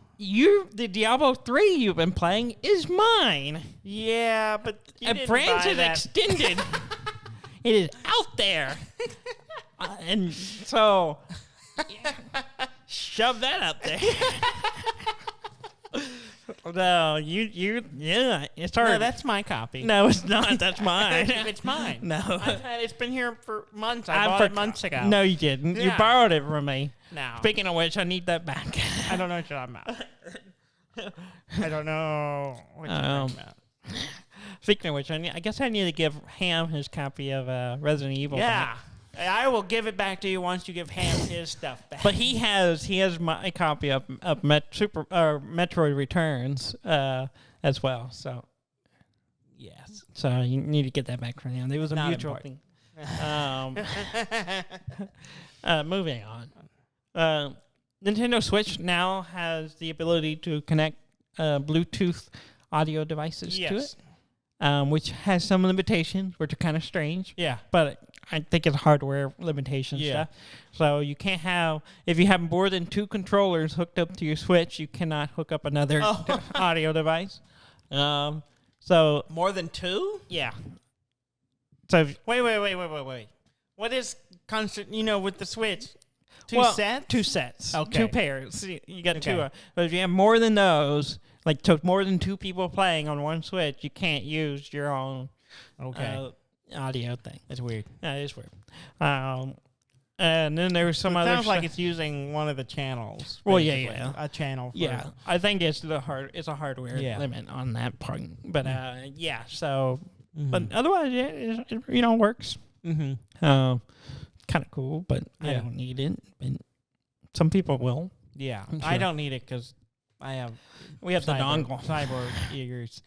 The Diablo 3 you've been playing is mine. Yeah, but a branch is extended. It is out there. And so, shove that up there. No, it's hard. No, that's my copy. No, it's not. That's mine. It's mine. No. It's been here for months. I bought it months ago. No, you didn't. Yeah. You borrowed it from me. No. Speaking of which, I need that back. I don't know what you're talking about. I don't know what you're talking about. Speaking of which, I guess I need to give Ham his copy of Resident Evil back. I will give it back to you once you give Ham his stuff back. But he has my copy of Metroid Returns as well. So yes, so you need to get that back from him. It was a mutual thing. Moving on, Nintendo Switch now has the ability to connect Bluetooth audio devices to it, which has some limitations, which are kind of strange. Yeah, but I think it's hardware limitations stuff. So you can't have, if you have more than 2 controllers hooked up to your Switch, you cannot hook up another audio device. So more than 2? Yeah. So wait. What is constant? With the Switch, two sets. 2 sets. Okay. 2 pairs. You got 2. But if you have more than those, like more than 2 people playing on one Switch, you can't use your own. Audio thing. It's weird. Yeah, it is weird. And then there was some other. Sounds like it's using one of the channels. Well, yeah. A channel. I think it's a hardware limit on that part. But So, but otherwise, it works. Kind of cool, but I don't need it. And some people will. Yeah, Sure. I don't need it because we have the dongle. cyber ears.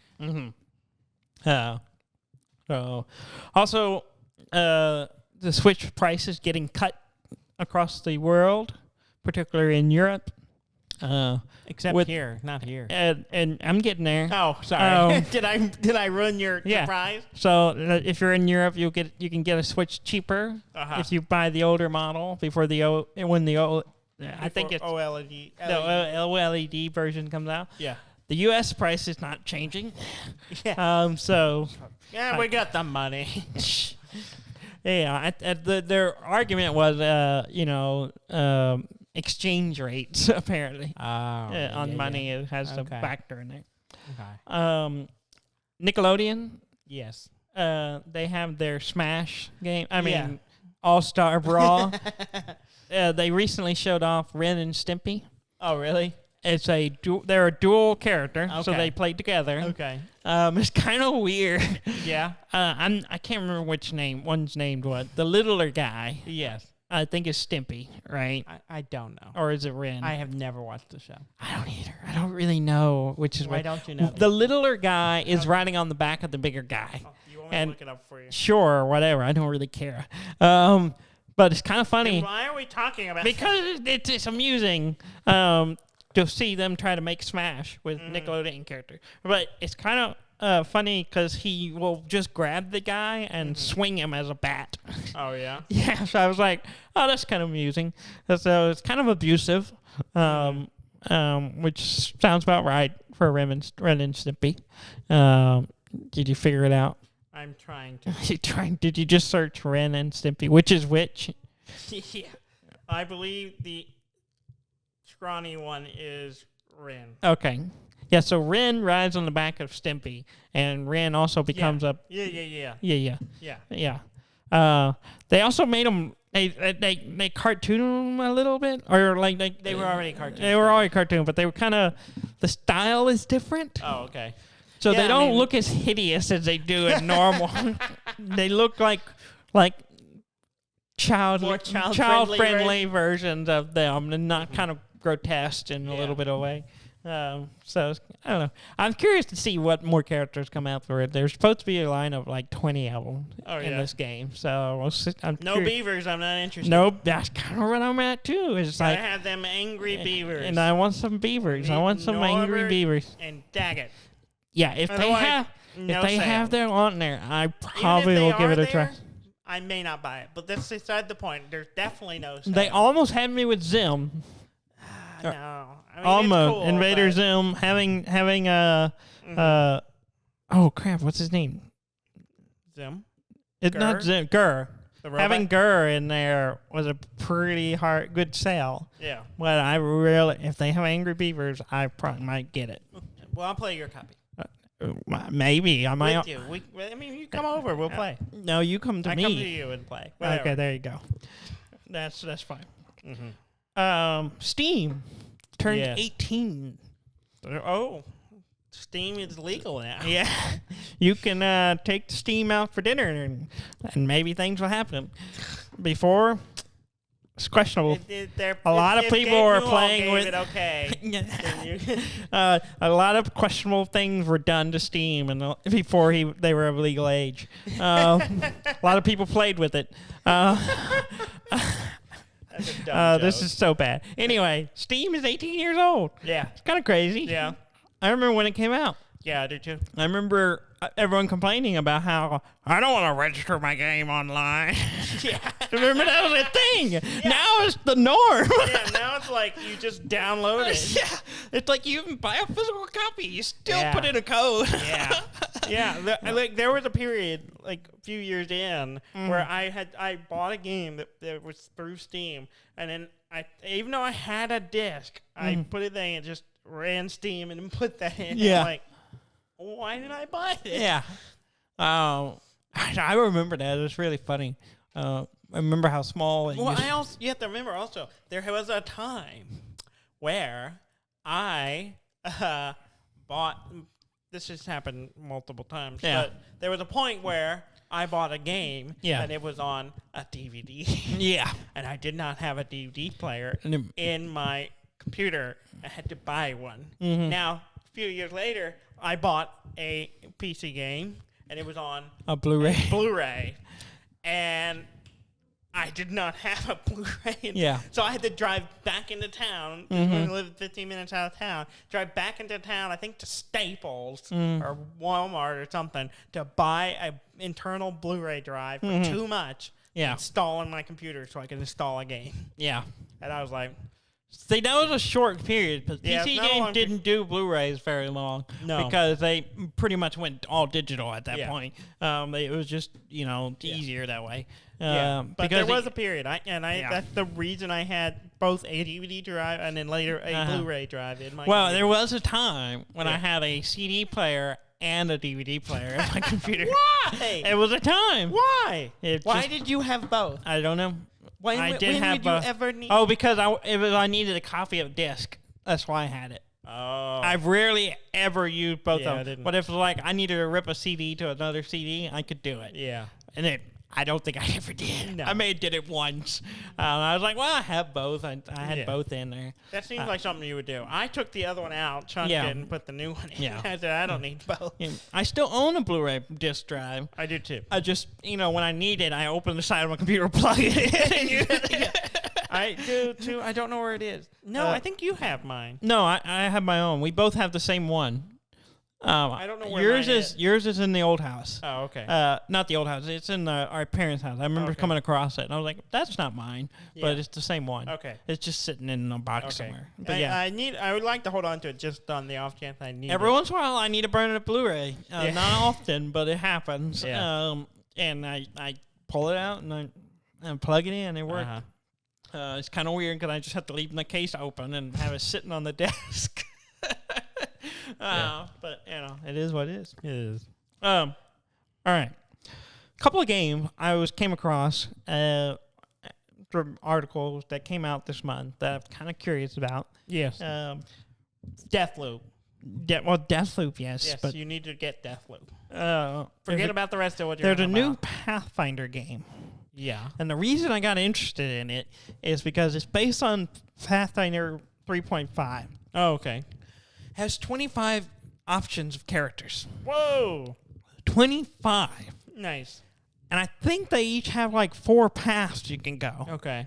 So, also, the Switch price is getting cut across the world, particularly in Europe. Except here, not here. And I'm getting there. Oh, sorry. Did I ruin your surprise? So if you're in Europe, you can get a Switch cheaper if you buy the older model before I think it's OLED. the OLED version comes out. Yeah. The U.S. price is not changing. Yeah. So. Yeah, we got the money. Yeah. Their argument was, exchange rates apparently on money. It has a factor in there. Okay. Nickelodeon. Yes. They have their Smash game. All-Star Brawl. They recently showed off Ren and Stimpy. Oh, really? They're a dual character, so they played together. Okay. It's kind of weird. Yeah. I can't remember which one's named what. The littler guy. Yes. I think it's Stimpy, right? I don't know. Or is it Ren? I have never watched the show. I don't either. I don't really know which is Why don't you know? The littler guy is riding on the back of the bigger guy. Oh, you want me to look it up for you? Sure, whatever. I don't really care. But it's kind of funny. And why are we talking about because it's amusing to see them try to make Smash with Nickelodeon character. But it's kind of funny because he will just grab the guy and swing him as a bat. Oh, yeah? Yeah, so I was like, oh, that's kind of amusing. So it's kind of abusive, which sounds about right for Ren and Stimpy. Did you figure it out? I'm trying to. Did you just search Ren and Stimpy? Which is which? Yeah. I believe the scrawny one is Ren. Okay. Yeah, so Ren rides on the back of Stimpy, and Ren also becomes a... Yeah. They also made him... They cartoon him a little bit, or like they were already cartoon. They were already cartoon, but they were kind of... The style is different. Oh, okay. So they don't look as hideous as they do in normal. They look like child-friendly versions of them, and not kind of grotesque in a little bit of a way. So I don't know. I'm curious to see what more characters come out for it. There's supposed to be a line of like 20 of them in this game. So we'll see. No beavers. I'm not interested. Nope. That's kind of what I'm at too. It's I like have them angry beavers, and I want some beavers. I want some angry beavers. And Daggett. Yeah, if they have their on there, I probably will give it a try. I may not buy it, but that's beside the point. There's definitely no sale. They almost had me with Zim. No, I mean, almost cool, Invader Zim having oh crap, what's his name? Zim. It's not Zim. Gurr. Having Gurr in there was a pretty good sale. Yeah. But if they have Angry Beavers, I probably might get it. Well, I'll play your copy. Maybe I might. With you. You come over. We'll play. No, you come to me. I come to you and play. Whatever. Okay, there you go. That's fine. Steam turned 18. Oh, Steam is legal now. Yeah, you can take the Steam out for dinner, and maybe things will happen. Before, it's questionable. A lot of people were playing with. Okay. A lot of questionable things were done to Steam, and before they were of legal age. A lot of people played with it. This is so bad. Anyway, Steam is 18 years old. Yeah. It's kind of crazy. Yeah. I remember when it came out. Yeah, I do too. I remember everyone complaining about how I don't want to register my game online. Yeah. Remember that was a thing. Yeah. Now it's the norm. Yeah, now it's like you just download it. Yeah. It's like you even buy a physical copy. You still put in a code. Yeah. Yeah. There was a period, like a few years in, where I bought a game that was through Steam, and then even though I had a disc, I put it there and just ran Steam and put that in. Yeah. I'm like, why did I buy it? Yeah. I remember that. It was really funny. I remember how small it was. You have to remember also, there was a time where I bought, this has happened multiple times, but there was a point where I bought a game, Yeah. and it was on a DVD. Yeah. And I did not have a DVD player in my computer. I had to buy one. Mm-hmm. Now, a few years later, I bought a PC game, and it was on A Blu-ray. Blu-ray. And I did not have a Blu-ray. Yeah. So I had to drive back into town. We lived 15 minutes out of town. Drive back into town, I think to Staples or Walmart or something, to buy an internal Blu-ray drive for too much. Yeah. Install on my computer so I could install a game. Yeah. And I was like, See, that was a short period, because Yeah, PC it's not a games long didn't do Blu-rays very long. No. Because they pretty much went all digital at that Yeah. point. It was just, easier that way. but because there was a period. That's the reason I had both a DVD drive and then later a Blu-ray drive in my Well, computer. there was a time when I Yeah. had a CD player and a DVD player in my computer. Why? It was a time. Why? Why did you have both? I don't know. When I would did have you ever need? Oh, because I needed a copy of disc. That's why I had it. Oh. I've rarely ever used both Yeah, I of them. didn't. But if I needed to rip a CD to another CD, I could do it. Yeah. And I don't think I ever did. No. I may have did it once. I was like, well, I have both. I had Yeah. both in there. That seems like something you would do. I took the other one out, chunked Yeah. it, and put the new one in. Yeah. I said, I don't need both. Yeah, I still own a Blu-ray disc drive. I do too. I just, when I need it, I open the side of my computer, plug it in. I do too. I don't know where it is. No, I think you have mine. No, I have my own. We both have the same one. I don't know where yours mine is. Yours is in the old house. Oh, okay. Not the old house. It's in our parents' house. I remember Okay. coming across it, and I was like, "That's not mine," but Yeah. it's the same one. Okay. It's just sitting in a box Okay. somewhere. But yeah, I would like to hold on to it just on the off chance I need every it. once in a while, I need to burn a Blu-ray. Yeah. Not often, but it happens. Yeah. And I pull it out and I plug it in. It works. Uh-huh. It's kind of weird because I just have to leave the case open and have it sitting on the desk. But it is what it is. It is. All right. Couple of games came across from articles that came out this month that I'm kind of curious about. Yes. Deathloop, Deathloop. yes, Yes, but you need to get Deathloop. there's Forget a- about the rest of what you're There's a talking new about. Pathfinder game. Yeah. And the reason I got interested in it is because it's based on Pathfinder 3.5. Oh, okay. Has 25 options of characters. Whoa. 25. Nice. And I think they each have like 4 paths you can go. Okay.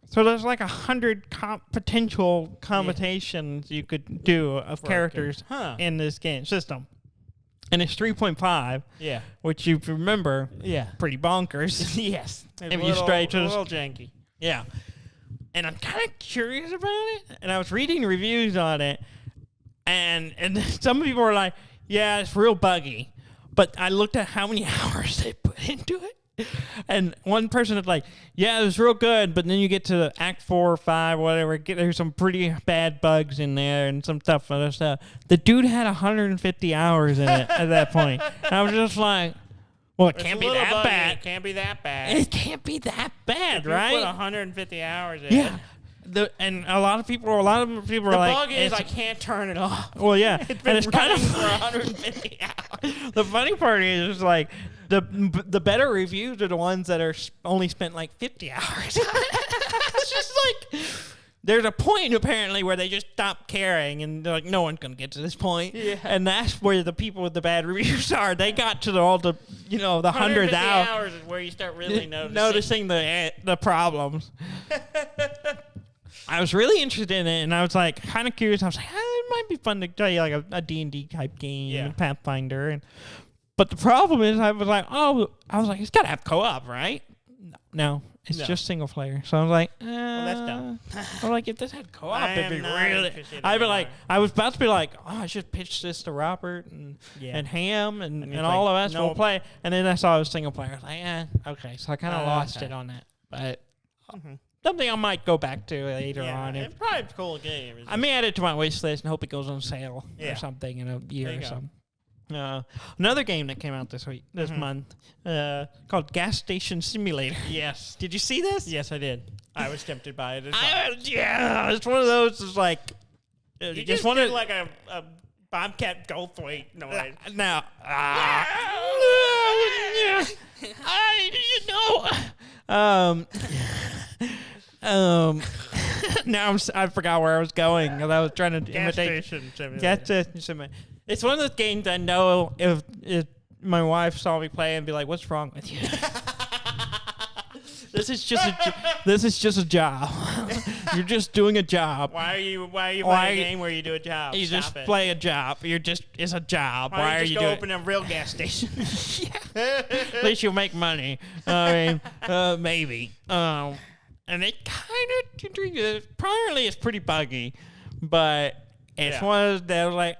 So there's like 100 potential combinations you could do of For a characters game. Huh. in this game system. And it's 3.5, Yeah. which you remember, Yeah. pretty bonkers. Yes. If you stray to a the- little janky. Yeah. And I'm kind of curious about it. And I was reading reviews on it. And some people were like, yeah, it's real buggy. But I looked at how many hours they put into it. And one person was like, yeah, it was real good. But then you get to Act 4 or 5, whatever. There's some pretty bad bugs in there and some tough other stuff. The dude had 150 hours in it at that point. And I was just like, well, it can't be that buggy. bad. It can't be that bad. It can't be that bad, If you right? put 150 hours in Yeah. it. And a lot of people are The like, bug is it's- I can't turn it off. well, yeah, It's and been it's kind running of for 150 hours. the funny part is like the better reviews are the ones that are only spent like 50 hours. It's just like there's a point apparently where they just stop caring and they're like, no one's gonna get to this point. Yeah. And that's where the people with the bad reviews are. They got to all the the 100th 150 hour. hours is where you start really Noticing the problems. I was really interested in it, and I was like kind of curious. I was like, it might be fun to play like a D&D type game, Yeah. Pathfinder. But the problem is, I was like, it's got to have co-op, right? No, it's No. just single player. So I was like, that's dumb. I was like, if this had co-op, I it'd be am not really. interested I'd be like, anymore. I was about to be like, I should pitch this to Robert and Yeah. and Ham and And he's all like, of us will nope. play. And then I saw it was single player. I was like, okay. So I kind of lost okay. it on that, but. Mhm. Something I might go back to later Yeah, on. it's probably a cool game. I may add it to my wish list and hope it goes on sale Yeah. or something in a year There you or go. something. Another game that came out this month, called Gas Station Simulator. Yes. Did you see this? Yes, I did. I was tempted by it as well. Yeah, it's one of those. It's like You just just want did to like a Bobcat Goldthwait noise. now. Now I forgot where I was going. I was trying to Gas imitate. station simulator. Gas station simulator. It's one of those games I know if my wife saw me play and be like, "What's wrong with you?" This is just a job. You're just doing a job. Why are you playing a game where you do a job? You Stop just it. play a job. It's a job. Why are don't you you just go doing? open a real gas station? At least you'll make money. I mean, maybe. And it kind of apparently it's pretty buggy, but it's one of those that like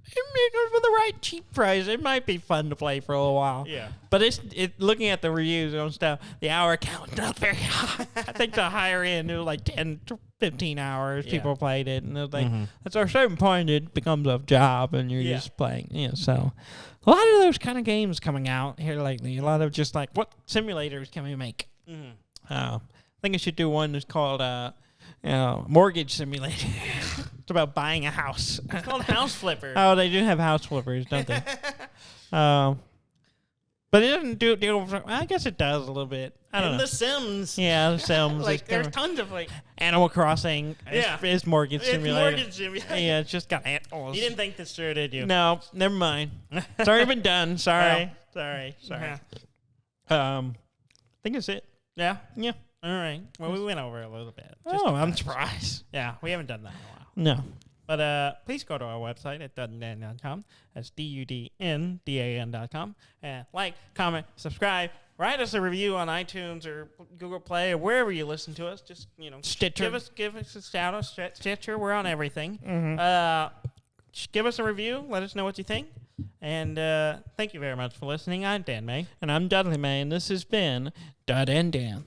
for the right cheap price, it might be fun to play for a little while. Yeah. But looking at the reviews and stuff, the hour count not very high. I think the higher end, it was like 10 to 15 hours people played it, and it was like at a certain point it becomes a job, and you're just playing. Yeah. So a lot of those kind of games coming out here lately. A lot of just like, what simulators can we make? I think I should do one that's called Mortgage Simulator. It's about buying a house. It's called House Flipper. Oh, they do have house flippers, don't they? But it doesn't do. I guess it does a little bit. I don't know. The Sims. Yeah, The Sims. Like there's tons of like Animal Crossing. Yeah. It's Mortgage Simulator. Mortgage Simulator. Yeah, it's just got animals. You didn't think this through, did you? No, never mind. It's already been done. Sorry. Sorry. I think that's it. Yeah. Yeah. All right. Well, we went over a little bit. I'm surprised. Yeah, we haven't done that in a while. No. But please go to our website at duddan.com. That's DUDNDAN.com. And like, comment, subscribe. Write us a review on iTunes or Google Play or wherever you listen to us. Just, Stitcher. Give us a shout out. Stitcher. We're on everything. Give us a review. Let us know what you think. And thank you very much for listening. I'm Dan May. And I'm Dudley May, and this has been Dud and Dan.